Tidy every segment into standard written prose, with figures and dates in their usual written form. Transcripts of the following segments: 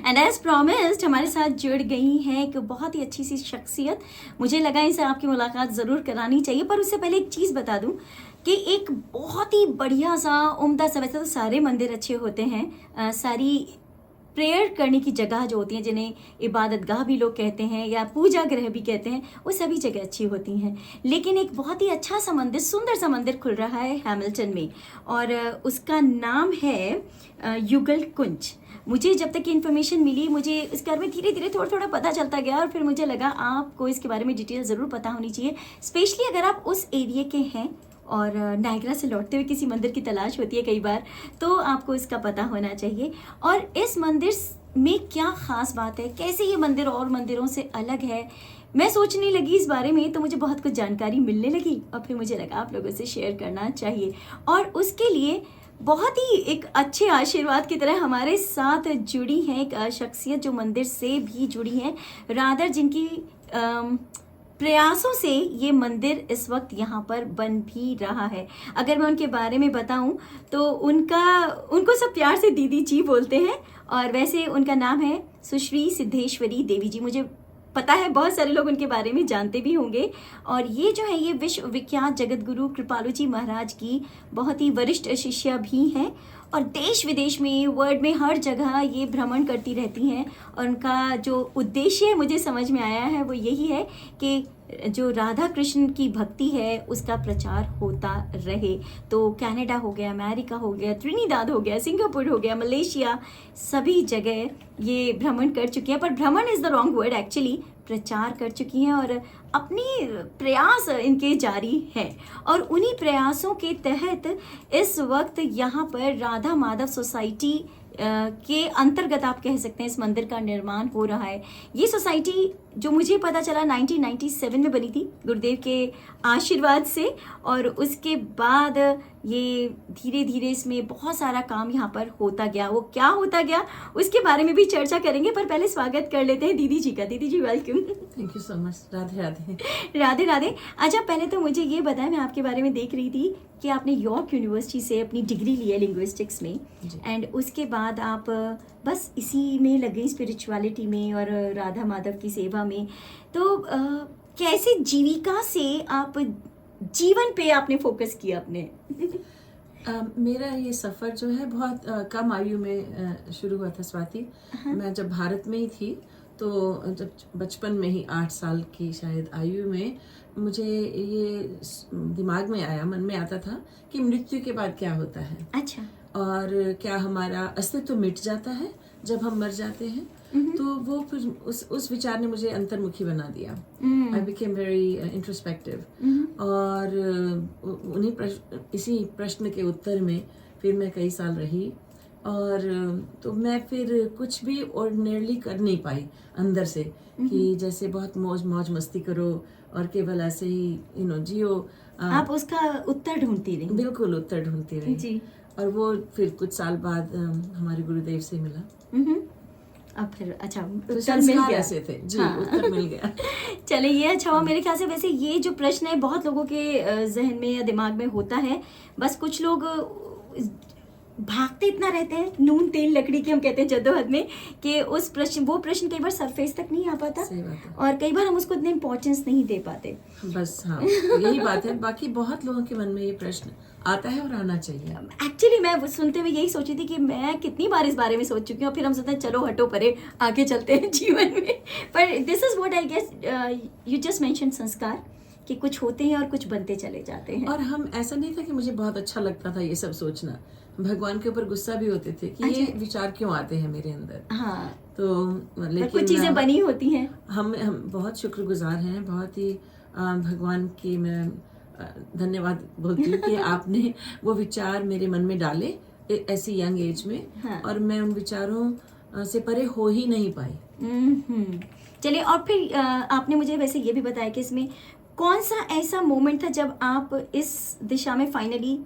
And as promised हमारे साथ जुड़ गई हैं एक बहुत ही अच्छी सी शख्सियत। मुझे लगा इनसे आपकी मुलाकात ज़रूर करानी चाहिए, पर उससे पहले एक चीज़ बता दूं कि एक बहुत ही बढ़िया सा उम्दा सा, वैसे तो सारे मंदिर अच्छे होते हैं, सारी प्रेयर करने की जगह जो होती हैं जिन्हें इबादतगाह भी लोग कहते हैं या पूजा गृह भी कहते हैं, वो सभी जगह अच्छी होती हैं। लेकिन एक बहुत ही अच्छा सा मंदिर, सुंदर सा मंदिर खुल रहा है हैमिल्टन में, और उसका नाम है युगल कुंज। मुझे जब तक कि इन्फॉर्मेशन मिली, मुझे इसके बारे में धीरे धीरे थोड़ा थोड़ा पता चलता गया, और फिर मुझे लगा आपको इसके बारे में डिटेल ज़रूर पता होनी चाहिए, स्पेशली अगर आप उस एरिया के हैं और नायग्रा से लौटते हुए किसी मंदिर की तलाश होती है कई बार, तो आपको इसका पता होना चाहिए। और इस मंदिर में क्या ख़ास बात है, कैसे ये मंदिर और मंदिरों से अलग है, मैं सोचने लगी इस बारे में, तो मुझे बहुत कुछ जानकारी मिलने लगी, और फिर मुझे लगा आप लोगों से शेयर करना चाहिए। और उसके लिए बहुत ही एक अच्छे आशीर्वाद की तरह हमारे साथ जुड़ी हैं एक शख्सियत जो मंदिर से भी जुड़ी हैं, रादर जिनकी प्रयासों से ये मंदिर इस वक्त यहाँ पर बन भी रहा है। अगर मैं उनके बारे में बताऊं तो उनको सब प्यार से दीदी जी बोलते हैं, और वैसे उनका नाम है सुश्री सिद्धेश्वरी देवी जी। मुझे पता है बहुत सारे लोग उनके बारे में जानते भी होंगे, और ये जो है ये विश्व विख्यात जगत गुरु कृपालू जी महाराज की बहुत ही वरिष्ठ शिष्या भी हैं, और देश विदेश में, वर्ल्ड में, हर जगह ये भ्रमण करती रहती हैं। और उनका जो उद्देश्य मुझे समझ में आया है वो यही है कि जो राधा कृष्ण की भक्ति है उसका प्रचार होता रहे। तो कनाडा हो गया, अमेरिका हो गया, त्रिनिदाद हो गया, सिंगापुर हो गया, मलेशिया, सभी जगह ये भ्रमण कर चुकी हैं। पर भ्रमण is the wrong word, actually प्रचार कर चुकी हैं, और अपनी प्रयास इनके जारी हैं। और उन्हीं प्रयासों के तहत इस वक्त यहाँ पर राधा माधव सोसाइटी के अंतर्गत आप कह सकते हैं इस मंदिर का निर्माण हो रहा है। ये सोसाइटी जो मुझे पता चला 1997 में बनी थी गुरुदेव के आशीर्वाद से, और उसके बाद ये धीरे धीरे इसमें बहुत सारा काम यहाँ पर होता गया। वो क्या होता गया उसके बारे में भी चर्चा करेंगे, पर पहले स्वागत कर लेते हैं दीदी जी का। दीदी ji welcome. Thank you so much. Radhe Radhe. Radhe Radhe. अच्छा, पहले तो मुझे ये बताएं, मैं आपके बारे में देख रही थी कि आपने यॉर्क यूनिवर्सिटी से अपनी डिग्री ली है लिंग्विस्टिक्स में, एंड उसके बाद आप बस इसी में लग गई, स्पिरिचुअलिटी में और राधा माधव की सेवा में। तो कैसे जीविका से आप जीवन पे आपने फोकस किया अपने? मेरा ये सफ़र जो है बहुत कम आयु में शुरू हुआ था स्वाति। मैं जब भारत में ही थी, तो जब बचपन में ही 8 साल की शायद आयु में मुझे ये दिमाग में आया, मन में आता था कि मृत्यु के बाद क्या होता है। अच्छा। और क्या हमारा अस्तित्व मिट जाता है जब हम मर जाते हैं। तो वो फिर उस विचार ने मुझे अंतर्मुखी बना दिया। I became very introspective. और इसी प्रश्न के उत्तर में फिर मैं कई साल रही, और तो मैं फिर कुछ भी ऑर्डिनरली कर नहीं पाई अंदर से, कि जैसे बहुत मौज मस्ती करो और केवल ऐसे ही जियो। आप उसका उत्तर ढूंढती रही? बिल्कुल उत्तर ढूंढती रही जी। और वो फिर कुछ साल बाद हमारे गुरुदेव से मिला। अब फिर अच्छा तो उत्तर मिल गया। ऐसे थे जी। हाँ। उत्तर मिल गया। चले, ये अच्छा हुआ। मेरे ख्याल से वैसे ये जो प्रश्न है बहुत लोगों के जहन में या दिमाग में होता है, बस कुछ लोग भागते इतना रहते हैं, नून तेल लकड़ी की हम कहते हैं जद्दोजहद में, कि वो प्रश्न कई बार सरफेस तक नहीं आ पाता। सही बात है। और कई बार हम उसको इतने इम्पोर्टेंस नहीं दे पाते। बस हाँ, यही बात है। बाकी बहुत लोगों के मन में ये प्रश्न आता है और आना चाहिए। एक्चुअली मैं सुनते हुए यही सोची थी कि मैं कितनी बार इस बारे में सोच चुकी हूँ, फिर हम सोचते हैं चलो हटो परे, आगे चलते हैं जीवन में। पर this is what I guess you just mention, संस्कार, कि कुछ होते हैं और कुछ बनते चले जाते हैं। और हम ऐसा नहीं था कि मुझे बहुत अच्छा लगता था ये सब सोचना, भगवान के ऊपर गुस्सा भी होते थे कि ये विचार क्यों आते हैं मेरे अंदर। हाँ। तो लेकिन कुछ चीजें बनी होती हैं। हम बहुत शुक्रगुजार हैं, बहुत ही भगवान की मैं धन्यवाद बोलती हूँ कि आपने वो विचार मेरे मन में डाले ऐसी यंग एज में। हाँ। और मैं उन विचारों से परे हो ही नहीं पाई। चलिए, और फिर आपने मुझे वैसे ये भी बताया कि इसमें कौन सा ऐसा मोमेंट था जब आप इस दिशा में फाइनली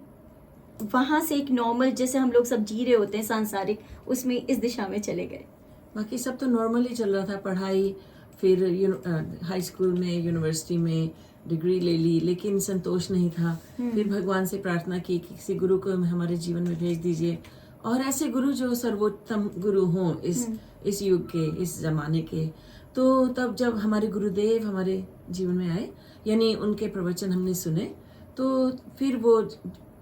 वहाँ से एक नॉर्मल, जैसे हम लोग सब जी रहे होते हैं सांसारिक, उसमें इस दिशा में चले गए? बाकी सब तो नॉर्मल ही चल रहा था, पढ़ाई, फिर हाई स्कूल में, यूनिवर्सिटी में डिग्री ले ली, लेकिन संतोष नहीं था। फिर भगवान से प्रार्थना की कि किसी गुरु को हमारे जीवन में भेज दीजिए, और ऐसे गुरु जो सर्वोत्तम गुरु हों इस युग के, इस जमाने के। तो तब जब हमारे गुरुदेव हमारे जीवन में आए, यानी उनके प्रवचन हमने सुने, तो फिर वो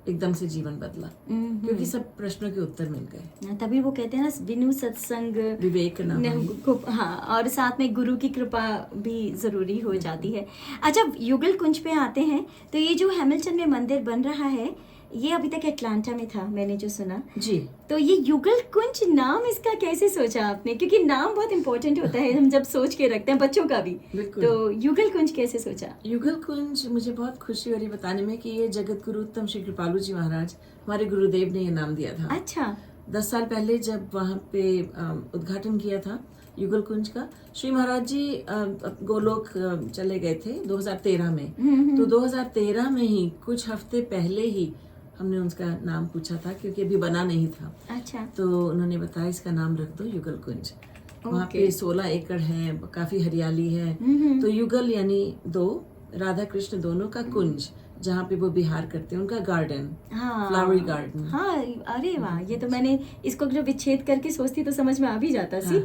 एकदम से जीवन बदला, क्योंकि सब प्रश्नों के उत्तर मिल गए। तभी वो कहते हैं ना, बिनु सत्संग विवेक न होई। हाँ, और साथ में गुरु की कृपा भी जरूरी हो जाती है। अच्छा, युगल कुंज पे आते हैं, तो ये जो हैमिल्टन में मंदिर बन रहा है, ये अभी तक अटलांटा में था, मैंने जो सुना जी। तो ये युगल कुंज नाम इसका कैसे सोचा आपने? क्योंकि नाम बहुत इंपॉर्टेंट होता है, हम जब सोच के रखते हैं, बच्चों का भी। तो युगल कुंज कैसे सोचा? युगल कुंज मुझे बहुत खुशी हो रही बताने में कि ये जगत गुरु उत्तम श्री कृपालु जी महाराज, हमारे गुरुदेव ने ये नाम दिया था। अच्छा। 10 साल पहले जब वहाँ पे उद्घाटन किया था युगल कुंज का, श्री महाराज जी गोलोक चले गए थे 2013 में। तो 2013 में ही कुछ हफ्ते पहले ही हमने उसका नाम पूछा था, क्योंकि अभी बना नहीं था। अच्छा। तो उन्होंने बताया इसका नाम रख दो युगल कुंज। वहाँ पे 16 एकड़ है, काफी हरियाली है। तो युगल यानी 2, राधा कृष्ण दोनों का कुंज, जहाँ पे वो विहार करते हैं, उनका गार्डन, फ्लावरी गार्डन। हाँ, अरे वाह, ये तो मैंने इसको अगर विच्छेद करके सोचती तो समझ में आ भी जाता सी।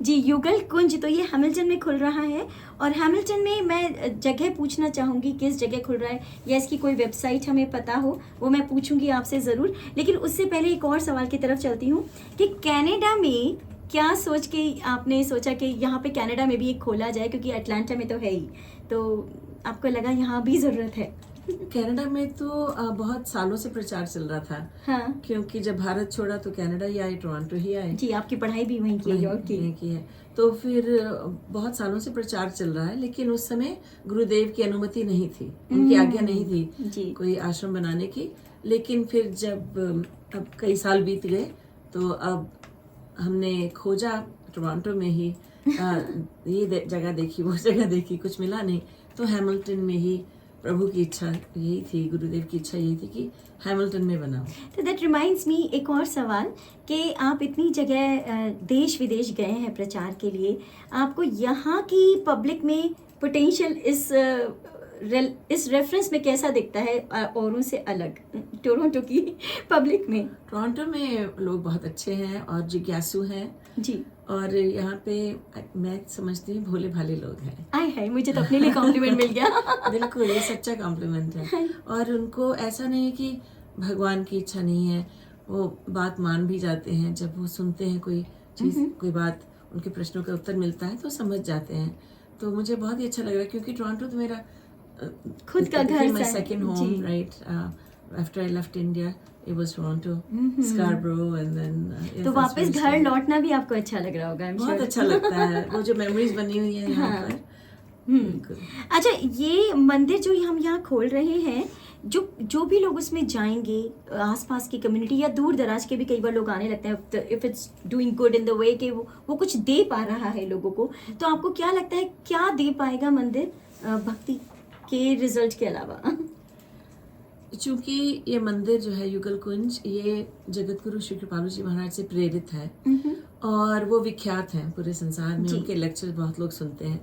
जी, युगल कुंज तो ये हैमिल्टन में खुल रहा है। और हैमिल्टन में मैं जगह पूछना चाहूँगी, किस जगह खुल रहा है, या इसकी कोई वेबसाइट हमें पता हो, वो मैं पूछूंगी आपसे ज़रूर। लेकिन उससे पहले एक और सवाल की तरफ चलती हूँ कि कनाडा में क्या सोच के आपने सोचा कि यहाँ पे कनाडा में भी एक खोला जाए, क्योंकि अटलांटा में तो है ही, तो आपको लगा यहाँ भी ज़रूरत है? कनाडा में तो बहुत सालों से प्रचार चल रहा था। हाँ। क्योंकि जब भारत छोड़ा तो कनाडा ही आए, टोरंटो ही आए। जी, आपकी पढ़ाई भी वहीं की है। तो फिर बहुत सालों से प्रचार चल रहा है, लेकिन उस समय गुरुदेव की अनुमति नहीं थी, उनकी आज्ञा नहीं थी कोई आश्रम बनाने की। लेकिन फिर जब अब कई साल बीत गए, तो अब हमने खोजा टोरंटो में ही, ये जगह देखी, वो जगह देखी, कुछ मिला नहीं, तो हैमिल्टन में ही प्रभु की इच्छा यही थी, गुरुदेव की इच्छा यही थी कि हैमिल्टन में बनाओ। तो दैट रिमाइंड्स मी एक और सवाल कि आप इतनी जगह देश विदेश गए हैं प्रचार के लिए, आपको यहाँ की पब्लिक में पोटेंशियल इस रेफरेंस में कैसा दिखता है औरों से अलग, टोरंटो की पब्लिक में? टोरंटो में लोग बहुत अच्छे हैं और जिज्ञासु हैं जी, और यहाँ पे मैं समझती हूँ भोले भाले लोग हैं। आय है, मुझे तो अपने लिए कॉम्प्लीमेंट मिल गया। बिल्कुल, ये सच्चा कॉम्प्लीमेंट है। और उनको ऐसा नहीं है कि भगवान की इच्छा नहीं है, वो बात मान भी जाते हैं। जब वो सुनते हैं कोई चीज़, कोई बात, उनके प्रश्नों का उत्तर मिलता है तो समझ जाते हैं। तो मुझे बहुत ही अच्छा लग रहा है, क्योंकि टोरंटो तो मेरा खुद का घर, my second home, right. After I left India it was Toronto, Scarborough, and then तो वापस घर लौटना भी आपको अच्छा लग रहा होगा। बहुत अच्छा लगता है, वो जो मेमोरीज बनी हुई है यहाँ पर। अच्छा, ये मंदिर जो हम यहाँ खोल रहे हैं, जो भी लोग उसमें जाएंगे, आसपास की कम्युनिटी या दूर दराज के भी कई बार लोग आने लगते हैं, if it's doing good in the way कि वो कुछ दे पा रहा है लोगों को, तो आपको क्या लगता है क्या दे पाएगा मंदिर भक्ति के रिजल्ट के अलावा? चूंकि ये मंदिर जो है युगल कुंज, ये जगत गुरु श्री कृपालु जी महाराज से प्रेरित है और वो विख्यात हैं पूरे संसार में। उनके लेक्चर बहुत लोग सुनते हैं,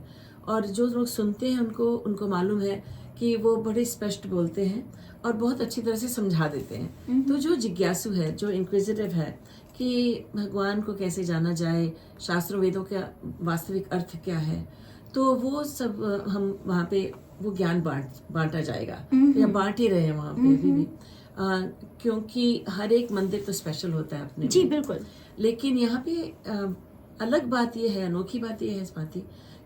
और जो लोग सुनते हैं उनको मालूम है कि वो बड़े स्पष्ट बोलते हैं और बहुत अच्छी तरह से समझा देते हैं। तो जो जिज्ञासु है, जो इंक्विजिटिव है कि भगवान को कैसे जाना जाए, शास्त्रों वेदों का वास्तविक अर्थ क्या है, तो वो सब हम वहाँ पे वो ज्ञान बांटा जाएगा, या बांट ही रहे हैं वहाँ पे अभी भी। क्योंकि हर एक मंदिर तो स्पेशल होता है अपने जी बिल्कुल। लेकिन यहाँ पे अलग बात ये है, अनोखी बात ये है इस बात की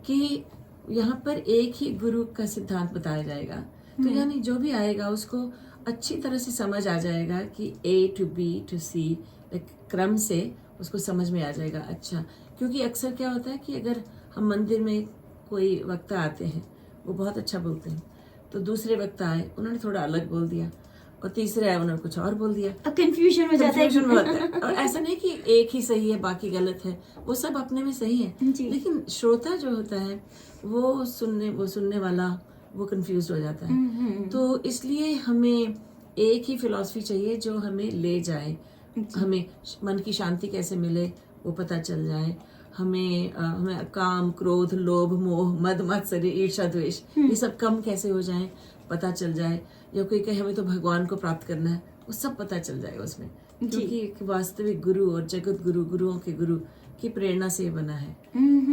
कि यहाँ पर एक ही गुरु का सिद्धांत बताया जाएगा। तो यानी जो भी आएगा उसको अच्छी तरह से समझ आ जाएगा कि A to B to C क्रम से उसको समझ में आ जाएगा। अच्छा, क्योंकि अक्सर क्या होता है कि अगर हम मंदिर में कोई वक्ता आते हैं, वो बहुत अच्छा बोलते हैं, तो दूसरे वक्ता आए, उन्होंने थोड़ा अलग बोल दिया, और तीसरे आए, उन्होंने कुछ और बोल दिया, कंफ्यूजन हो जाता है। और ऐसा नहीं कि एक ही सही है बाकी गलत है, वो सब अपने में सही है, लेकिन श्रोता जो होता है वो सुनने वाला वो कंफ्यूज हो जाता है। तो इसलिए हमें एक ही फिलॉसफी चाहिए जो हमें ले जाए, हमें मन की शांति कैसे मिले वो पता चल जाए, हमें काम, क्रोध, लोभ, मोह, मद मत्सर्य, ईर्ष्या, द्वेष, ये सब कम कैसे हो जाए पता चल जाए, या कोई कहे हमें तो भगवान को प्राप्त करना है, वो सब पता चल जाए उसमें। क्योंकि एक वास्तविक गुरु और जगत गुरु, गुरुओं के गुरु की प्रेरणा से बना है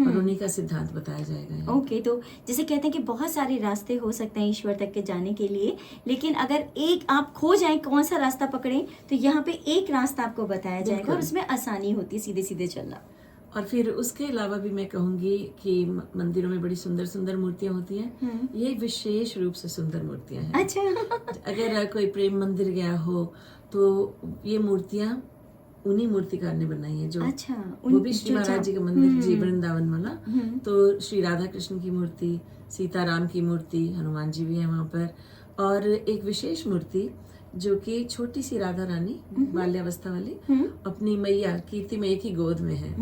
और उन्हीं का सिद्धांत बताया जाएगा यहाँ। ओके, तो जैसे कहते हैं कि बहुत सारे रास्ते हो सकते हैं ईश्वर तक के जाने के लिए, लेकिन अगर एक आप खो जाएं कौन सा रास्ता पकड़ें, तो यहाँ पे एक रास्ता आपको बताया जाएगा और उसमें आसानी होती है सीधे सीधे चलना। और फिर उसके अलावा भी मैं कहूँगी कि मंदिरों में बड़ी सुंदर सुंदर मूर्तियाँ होती हैं। ये विशेष रूप से सुंदर मूर्तियाँ हैं। अच्छा। अगर कोई प्रेम मंदिर गया हो तो ये मूर्तियाँ उन्हीं मूर्तिकार ने बनाई है, जो अच्छा, वो भी श्री महाराज जी का मंदिर जी वृंदावन वाला। तो श्री राधा कृष्ण की मूर्ति, सीताराम की मूर्ति, हनुमान जी भी है वहाँ पर, और एक विशेष मूर्ति जो कि छोटी सी राधा रानी बाल्यावस्था वाली अपनी मैया कीर्ति मैया की गोद में है,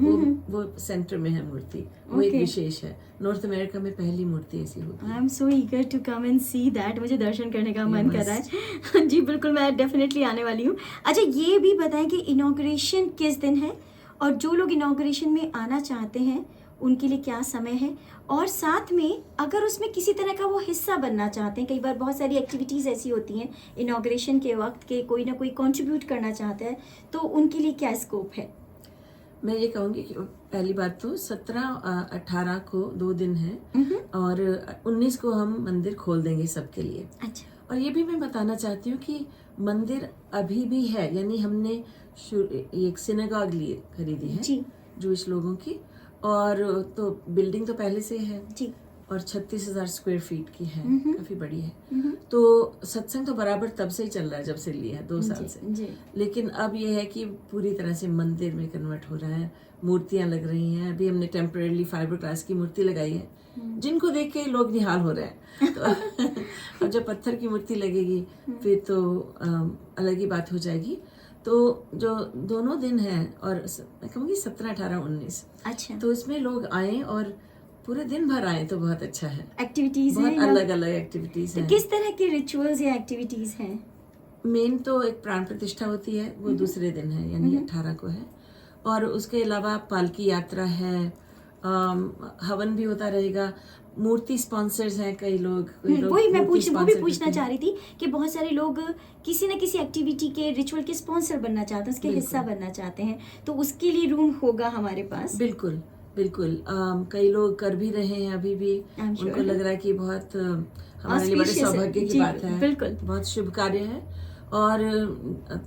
वो सेंटर में है मूर्ति। वो एक विशेष है, नॉर्थ अमेरिका में पहली मूर्ति ऐसी होती है। I am so eager to come and see that. मुझे दर्शन करने का मन कर रहा है। जी बिल्कुल, मैं डेफिनेटली आने वाली हूँ। अच्छा, ये भी बताएं कि इनॉग्रेशन किस दिन है, और जो लोग इनॉग्रेशन में आना चाहते हैं उनके लिए क्या समय है, और साथ में अगर उसमें किसी तरह का वो हिस्सा बनना चाहते हैं, कई बार बहुत सारी एक्टिविटीज़ ऐसी होती हैं इनॉग्रेशन के वक्त के कोई ना कोई कंट्रीब्यूट करना चाहता है, तो उनके लिए क्या स्कोप है? मैं ये कहूँगी कि पहली बात तो 17-18 को 2 दिन है और 19 को हम मंदिर खोल देंगे सबके लिए। अच्छा। और ये भी मैं बताना चाहती हूँ कि मंदिर अभी भी है, यानी हमने एक सिनेगॉग खरीदी है जी, जूश लोगों की, और तो बिल्डिंग तो पहले से है जी, और 36,000 स्क्वायर फीट की है, काफी बड़ी है। तो सत्संग तो बराबर तब से ही चल रहा है, जब से लिया है 2 साल से। जी। लेकिन अब ये है कि पूरी तरह से मंदिर में कन्वर्ट हो रहा है, मूर्तियां लग रही हैं। अभी हमने टेम्परेरी फाइबर ग्लास की मूर्ति लगाई है, जिनको देख के लोग निहाल हो रहे हैं। तो अब जब पत्थर की मूर्ति लगेगी फिर तो अलग ही बात हो जाएगी। तो जो दोनों दिन है, और मैं कहूँगी 17, 18, 19, अच्छा, तो इसमें लोग आए और पूरे दिन भर आए तो बहुत अच्छा है। एक्टिविटीज बहुत हैं, अलग अलग एक्टिविटीज तो हैं। किस तरह के रिचुअल्स या एक्टिविटीज हैं? मेन तो एक प्राण प्रतिष्ठा होती है, वो दूसरे दिन है, यानी 18 को है। और उसके अलावा पालकी यात्रा है, हवन भी होता रहेगा। मूर्ति स्पॉन्सर्स हैं कई लोग, वही मैं वो भी पूछना चाह रही थी कि बहुत सारे लोग किसी न किसी एक्टिविटी के रिचुअल के स्पॉन्सर बनना चाहते हैं, उसके हिस्सा बनना चाहते हैं, तो उसके लिए रूम होगा हमारे पास? बिल्कुल बिल्कुल। कई लोग कर भी रहे हैं अभी भी। उनको लग रहा है कि बहुत हमारे लिए बड़े सौभाग्य की बात है, बिल्कुल बहुत शुभ कार्य है। और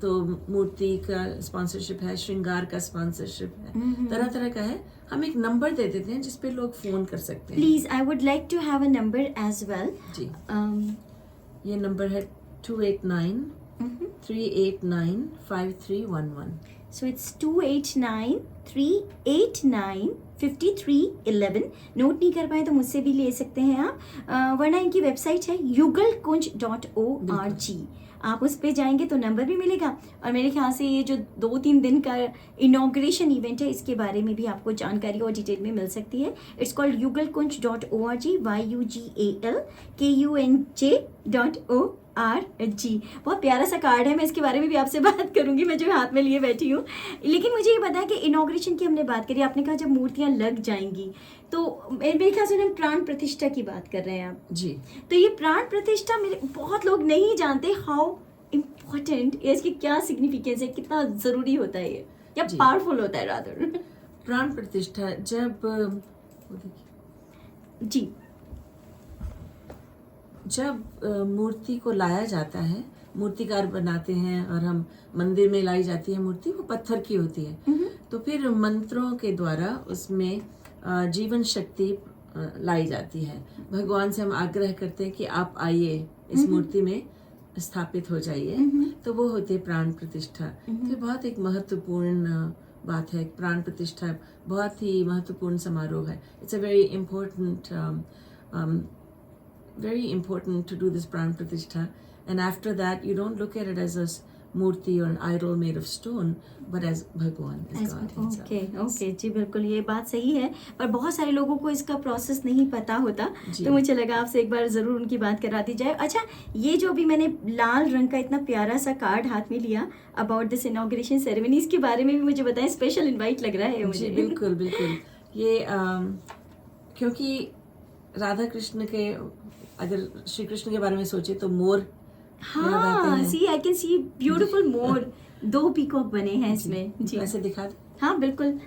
तो मूर्ति का स्पॉन्सरशिप है, श्रृंगार का स्पॉन्सरशिप है, तरह तरह का है। हम एक नंबर दे देते हैं जिसपे लोग फोन कर सकते हैं। Please, I would like to have a number as well. जी, ये नंबर है 289 389 5311। So it's 289 389 5311। नोट नहीं कर पाए तो मुझसे भी ले सकते हैं आप, वरना इनकी वेबसाइट है yugalkunj.org। आप उस पे जाएंगे तो नंबर भी मिलेगा, और मेरे ख्याल से ये जो 2-3 दिन का इनॉग्रेशन इवेंट है इसके बारे में भी आपको जानकारी और डिटेल में मिल सकती है। It's called yugalkunj.org, yugalkunj.org। बहुत प्यारा सा कार्ड है, मैं इसके बारे में भी आपसे बात करूंगी, मैं जो हाथ में लिए बैठी हूँ। लेकिन मुझे ये बताया कि इनॉग्रेशन की हमने बात करी, आपने कहा जब मूर्तियां लग जाएंगी, तो मेरे ख्याल से हम प्राण प्रतिष्ठा की बात कर रहे हैं आप जी। तो ये प्राण प्रतिष्ठा मेरे बहुत लोग नहीं जानते हाउ इम्पोर्टेंट, इसकी क्या सिग्निफिकेंस है, कितना जरूरी होता है ये, या पावरफुल होता है रादर। प्राण प्रतिष्ठा जब मूर्ति को लाया जाता है, मूर्तिकार बनाते हैं और हम मंदिर में लाई जाती है मूर्ति, वो पत्थर की होती है। तो फिर मंत्रों के द्वारा उसमें जीवन शक्ति लाई जाती है। भगवान से हम आग्रह करते हैं कि आप आइए, इस मूर्ति में स्थापित हो जाइए, तो वो होती है प्राण प्रतिष्ठा। तो बहुत एक महत्वपूर्ण बात है। प्राण प्रतिष्ठा बहुत ही महत्वपूर्ण समारोह है। It's a very important to do this pran pratishtha, and after that you don't look at it as a मूर्ति और an idol made of stone, but as भगवान, as God himself. ओके जी, बिल्कुल ये बात सही है, पर बहुत सारे लोगों को इसका प्रोसेस नहीं पता होता, तो मुझे लगा आपसे एक बार जरूर उनकी बात करा दी जाए। अच्छा, ये जो अभी मैंने लाल रंग का इतना प्यारा सा कार्ड हाथ में लिया अबाउट दिस इनॉग्रेशन सेरेमनी, इसके बारे में भी मुझे बताएं, स्पेशल इनवाइट लग रहा है मुझे। बिल्कुल बिल्कुल। ये क्योंकि राधा कृष्ण के, अगर श्री कृष्ण के बारे में सोचे तो मोर, हाँ, see I can see beautiful मोर, 2 पीकॉक बने हैं इसमें जी। ऐसे दिखा दे। हाँ बिल्कुल,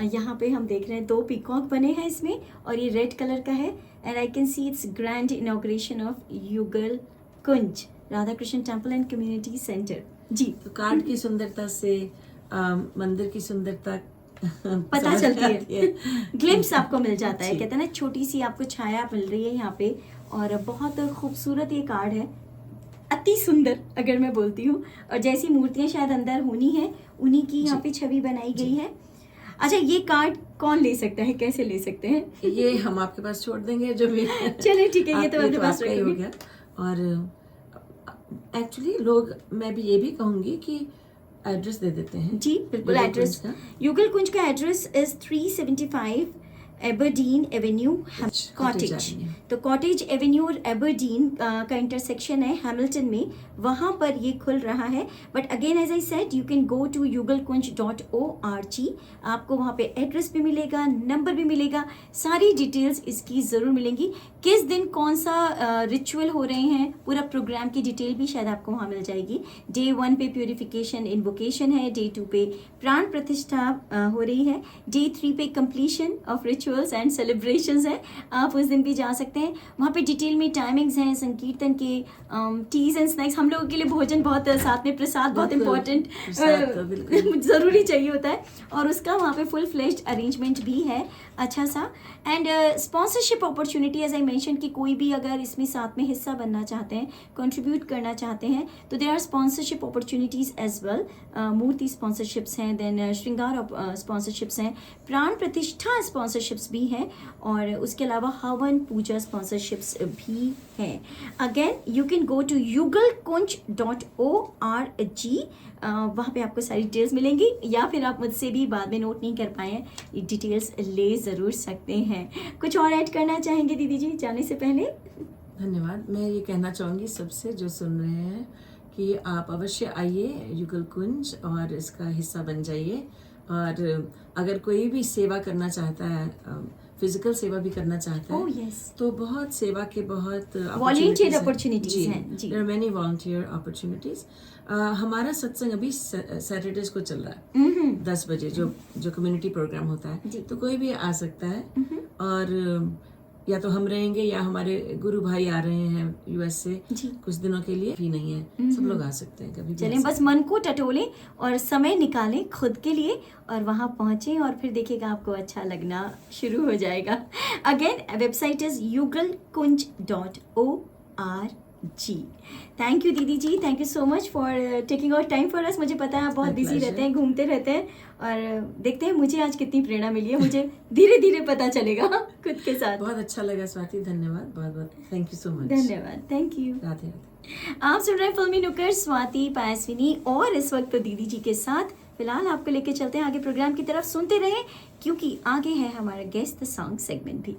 यहाँ पे हम देख रहे हैं 2 पीकॉक बने हैं इसमें और ये रेड कलर का है। And I can see it's grand inauguration of Yugal Kunj Radha Krishna temple and community centre ji. तो कार्ड की सुंदरता से मंदिर की सुंदरता पता चलती है, ग्लिम्स आपको मिल जाता है। जी। कहते हैं ना छोटी सी आपको छाया मिल रही है यहाँ पे, और बहुत खूबसूरत ये कार्ड है, अति सुंदर अगर मैं बोलती हूँ। और जैसी मूर्तियाँ शायद अंदर होनी है उन्हीं की यहाँ पे छवि बनाई गई है। अच्छा, ये कार्ड कौन ले सकता है, कैसे ले सकते हैं? ये हम आपके पास छोड़ देंगे जो भी। चलिए ठीक है, ये तो आपके पास आपका ही हो रखूंगी। गया। और एक्चुअली लोग, मैं भी ये भी कहूंगी कि एड्रेस दे देते हैं जी बिल्कुल, युगल एड्रेस कुंज का। युगल कुंज का address is 375 Aberdeen avenue cottage cottage. Avenue. तो कॉटेज एवेन्यू और एबरडीन का इंटरसेक्शन है हैमिल्टन में, वहाँ पर ये खुल रहा है। But again as I said, you can go to yugalkunj.org। आपको वहाँ पे एड्रेस भी मिलेगा, नंबर भी मिलेगा, सारी डिटेल्स इसकी ज़रूर मिलेंगी। किस दिन कौन सा रिचुअल हो रहे हैं, पूरा प्रोग्राम की डिटेल भी शायद आपको वहाँ मिल जाएगी। डे 1 पे प्यूरिफिकेशन इन्वोकेशन है, डे 2 पे प्राण प्रतिष्ठा हो रही है, डे 3 पे completion of rituals and celebrations है। आप उस दिन भी जा सकते हैं। वहाँ पे डिटेल में टाइमिंग्स हैं, संकीर्तन के, टीज एंड स्नैक्स, हम लोगों के लिए भोजन बहुत, साथ में प्रसाद बहुत इंपॉर्टेंट प्रसाद तो बिल्कुल ज़रूरी चाहिए होता है, और उसका वहाँ पे फुल फ्लेश्ड अरेंजमेंट भी है अच्छा सा। And sponsorship opportunity, as I mention, कि कोई भी अगर इसमें साथ में हिस्सा बनना चाहते हैं, कंट्रीब्यूट करना चाहते हैं, तो there are sponsorship opportunities as well. मूर्ति स्पॉन्सरशिप्स हैं, देन श्रृंगार स्पॉन्सरशिप्स हैं, प्राण प्रतिष्ठा स्पॉन्सरशिप्स भी हैं, और उसके अलावा हवन पूजा स्पॉन्सरशिप्स भी हैं। Again you can go to yugalkunj.org। वहाँ पे आपको सारी डिटेल्स मिलेंगी, या फिर आप मुझसे भी बाद में नोट नहीं कर पाए हैं, ये डिटेल्स ले ज़रूर सकते हैं। कुछ और ऐड करना चाहेंगे दीदी जी जाने से पहले? धन्यवाद। मैं ये कहना चाहूँगी सबसे जो सुन रहे हैं कि आप अवश्य आइए युगल कुंज और इसका हिस्सा बन जाइए। और अगर कोई भी सेवा करना चाहता है, फिजिकल सेवा भी करना चाहता है, ओह यस, तो बहुत सेवा के बहुत वॉलंटियर अपॉर्चुनिटीज हैं ji. There are many volunteer opportunities. हमारा सत्संग अभी सैटरडेज को चल रहा है 10 बजे, जो कम्युनिटी प्रोग्राम होता है, जी। तो कोई भी आ सकता है। और या तो हम रहेंगे या हमारे गुरु भाई आ रहे हैं यूएस से जी। कुछ दिनों के लिए, भी नहीं है, सब लोग आ सकते हैं कभी भी। चलें, बस मन को टटोलें और समय निकालें खुद के लिए, और वहाँ पहुँचें, और फिर देखिएगा आपको अच्छा लगना शुरू हो जाएगा। Again website is yugalkunj.org। Thank you दीदी ji, thank you so much for taking out time for us. मुझे पता है आप बहुत My बिजी pleasure. रहते हैं, घूमते रहते हैं, और देखते हैं मुझे आज कितनी प्रेरणा मिली है, मुझे धीरे धीरे पता चलेगा खुद के साथ। बहुत अच्छा लगा स्वाति, धन्यवाद, बहुत बहुत थैंक यू सो मच। धन्यवाद, थैंक यू। राधे राधे। आप सुन रहे हैं फिल्मी नुक्कड़, स्वाति पायस्विनी, और इस वक्त तो दीदी जी के साथ। फिलहाल आपको लेके चलते हैं आगे प्रोग्राम की तरफ, सुनते रहें क्योंकि आगे है हमारा गेस्ट द सॉन्ग सेगमेंट भी।